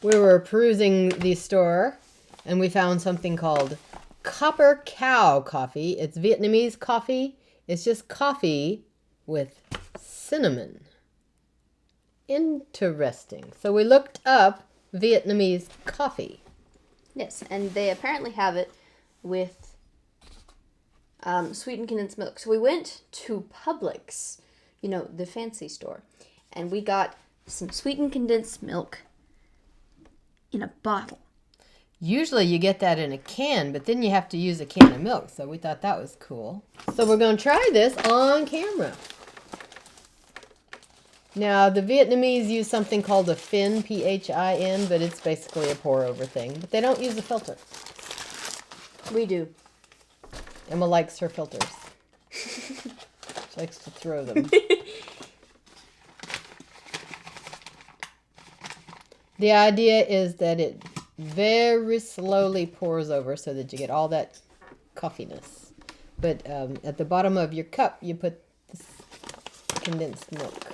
we were perusing the store and we found something called Copper Cow coffee. It's Vietnamese coffee. It's just coffee with cinnamon. Interesting. So we looked up Vietnamese coffee. Yes, and they apparently have it with sweetened condensed milk. So we went to Publix, the fancy store, and we got some sweetened condensed milk in a bottle. Usually you get that in a can, but then you have to use a can of milk. So we thought that was cool. So we're going to try this on camera. Now, the Vietnamese use something called a fin, P-H-I-N, but it's basically a pour-over thing. But they don't use a filter. We do. Emma likes her filters. She likes to throw them. The idea is that it very slowly pours over so that you get all that coffiness. But at the bottom of your cup, you put this condensed milk.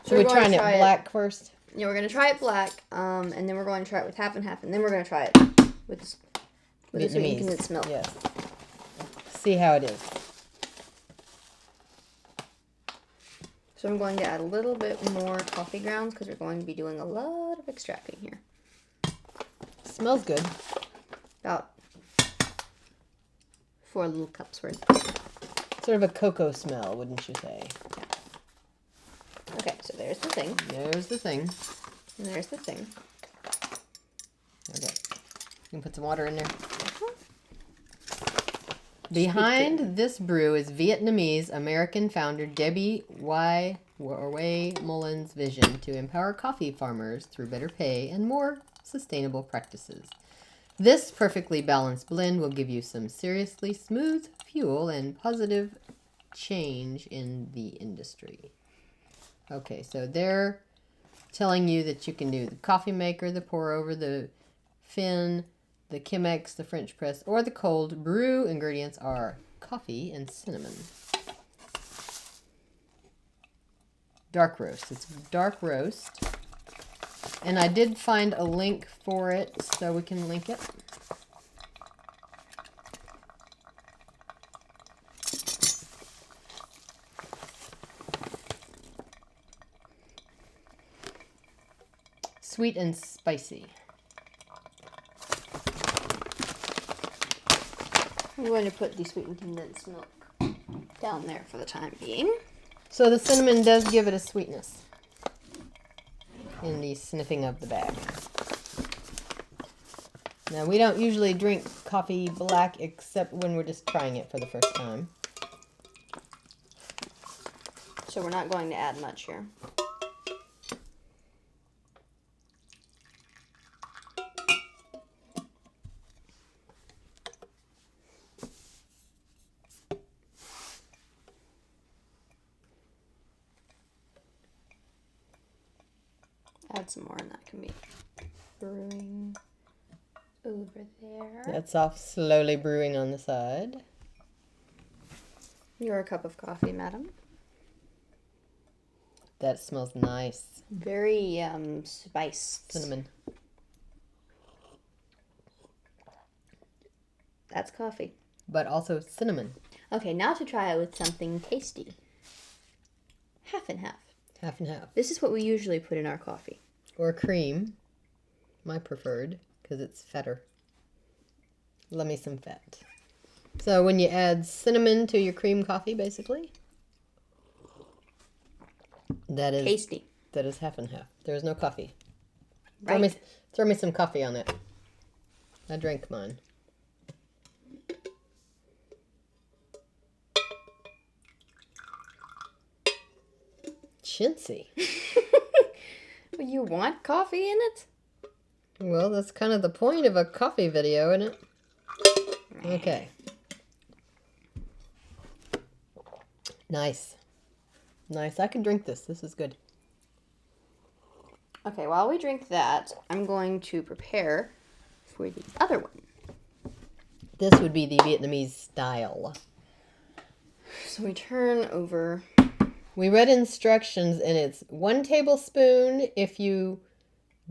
So we're trying it black first? Yeah, we're going to try it black, and then we're going to try it with half and half, and then we're going to try it with the sweetened condensed milk. Yes. See how it is. So I'm going to add a little bit more coffee grounds because we're going to be doing a lot of extracting here. Smells good. About 4 little cups worth. Sort of a cocoa smell, wouldn't you say? Yeah. Okay, so there's the thing. There's the thing. And there's the thing. Okay. You can put some water in there. Behind this brew is Vietnamese American founder Debbie Way Mullen's vision to empower coffee farmers through better pay and more sustainable practices. This perfectly balanced blend will give you some seriously smooth fuel and positive change in the industry. Okay, so they're telling you that you can do the coffee maker, the pour over, the fin, the Chemex, the French press, or the cold brew. Ingredients are coffee and cinnamon. Dark roast. It's dark roast. And I did find a link for it, so we can link it. Sweet and spicy. I'm going to put the sweetened condensed milk down there for the time being. So the cinnamon does give it a sweetness in the sniffing of the bag. Now, we don't usually drink coffee black except when we're just trying it for the first time. So we're not going to add much here. Add some more and that can be brewing over there. That's off slowly brewing on the side. Your cup of coffee, madam. That smells nice. Very spiced. Cinnamon. That's coffee. But also cinnamon. Okay, now to try it with something tasty. Half and half. Half and half. This is what we usually put in our coffee. Or cream. My preferred, because it's fatter. Love me some fat. So when you add cinnamon to your cream coffee, basically, that is tasty. That is half and half. There's no coffee. Right. Throw me some coffee on it. I drank mine. Chintzy. You want coffee in it? Well, that's kind of the point of a coffee video, isn't it? Okay. Nice. Nice. I can drink this. This is good. Okay, while we drink that, I'm going to prepare for the other one. This would be the Vietnamese style. So we turn over. We read instructions, and it's 1 tablespoon if you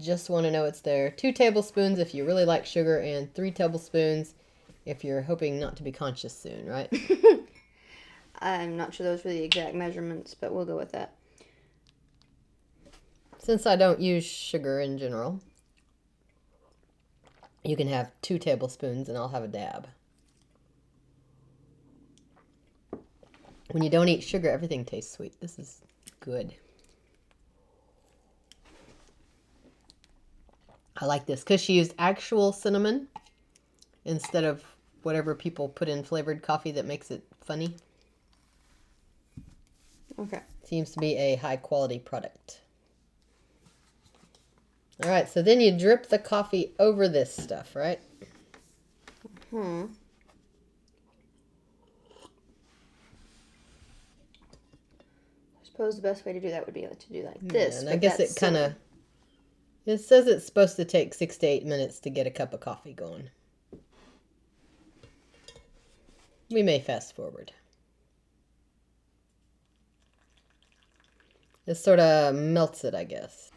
Just want to know it's there. 2 tablespoons if you really like sugar, and 3 tablespoons if you're hoping not to be conscious soon, right? I'm not sure those were the exact measurements, but we'll go with that. Since I don't use sugar in general, you can have 2 tablespoons and I'll have a dab. When you don't eat sugar, everything tastes sweet. This is good. I like this because she used actual cinnamon instead of whatever people put in flavored coffee that makes it funny. Okay. Seems to be a high quality product. All right, so then you drip the coffee over this stuff, right? I suppose the best way to do that would be to do like this. Yeah, and I guess it kind of, it says it's supposed to take 6 to 8 minutes to get a cup of coffee going. We may fast forward. It sort of melts it, I guess.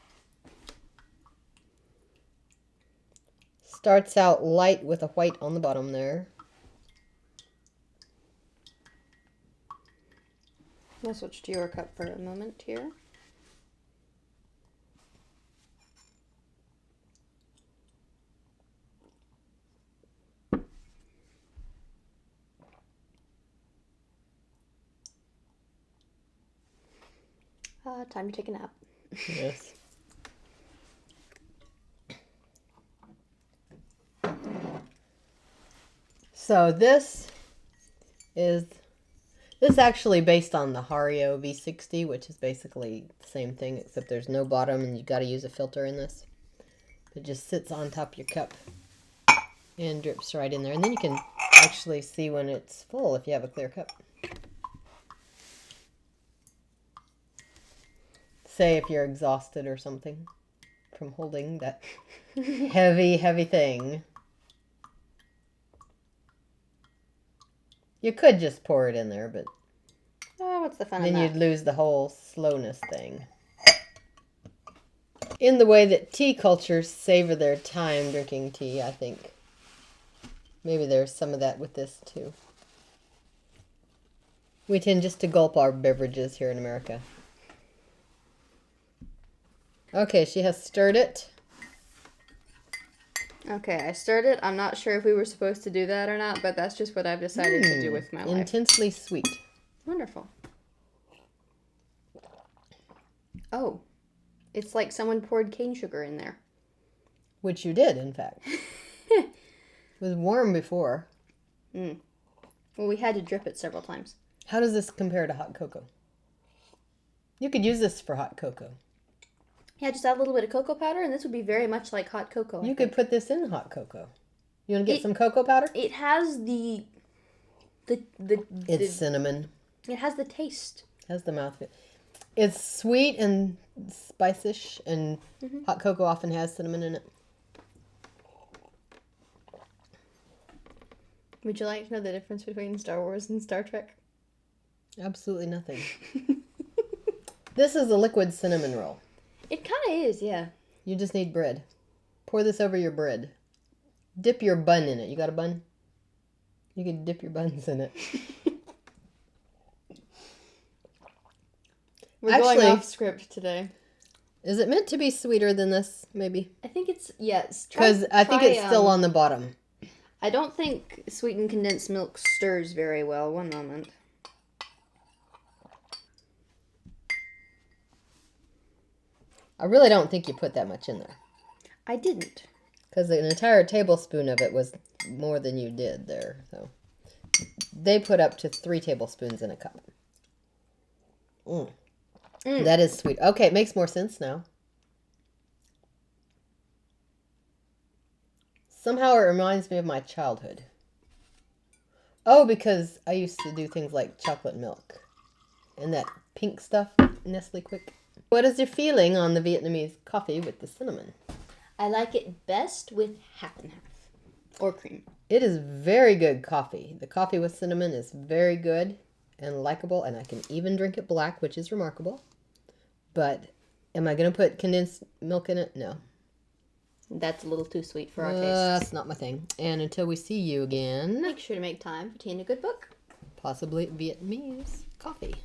Starts out light with a white on the bottom there. I'll switch to your cup for a moment here. Time to take a nap. Yes. So this actually based on the Hario V60, which is basically the same thing, except there's no bottom and you got to use a filter in this. It just sits on top of your cup and drips right in there. And then you can actually see when it's full if you have a clear cup. Say if you're exhausted or something from holding that heavy, heavy thing. You could just pour it in there, but what's the fun then of that? you'd lose the whole slowness thing. In the way that tea cultures savor their time drinking tea, I think. Maybe there's some of that with this too. We tend just to gulp our beverages here in America. Okay, she has stirred it. Okay, I stirred it. I'm not sure if we were supposed to do that or not, but that's just what I've decided to do with my life. Intensely sweet. Wonderful. Oh, it's like someone poured cane sugar in there. Which you did, in fact. It was warm before. Well, we had to drip it several times. How does this compare to hot cocoa? You could use this for hot cocoa. Yeah, just add a little bit of cocoa powder, and this would be very much like hot cocoa. You could put this in hot cocoa. You want to get some cocoa powder? It has the It's cinnamon. It has the taste. It has the mouthfeel. It's sweet and spicish, and hot cocoa often has cinnamon in it. Would you like to know the difference between Star Wars and Star Trek? Absolutely nothing. This is a liquid cinnamon roll. It kind of is, yeah. You just need bread. Pour this over your bread. Dip your bun in it. You got a bun? You can dip your buns in it. We're going off script today. Is it meant to be sweeter than this, maybe? I think it's, yes. Because I think it's still on the bottom. I don't think sweetened condensed milk stirs very well. One moment. I really don't think you put that much in there. I didn't. Because an entire tablespoon of it was more than you did there. So they put up to 3 tablespoons in a cup. That is sweet. Okay, it makes more sense now. Somehow it reminds me of my childhood. Oh, because I used to do things like chocolate milk. And that pink stuff, Nestle Quick. What is your feeling on the Vietnamese coffee with the cinnamon? I like it best with half and half. Or cream. It is very good coffee. The coffee with cinnamon is very good and likable, and I can even drink it black, which is remarkable. But am I going to put condensed milk in it? No. That's a little too sweet for our That's tastes. not my thing. And until we see you again, Make sure to make time for tea and a good book. possibly Vietnamese coffee.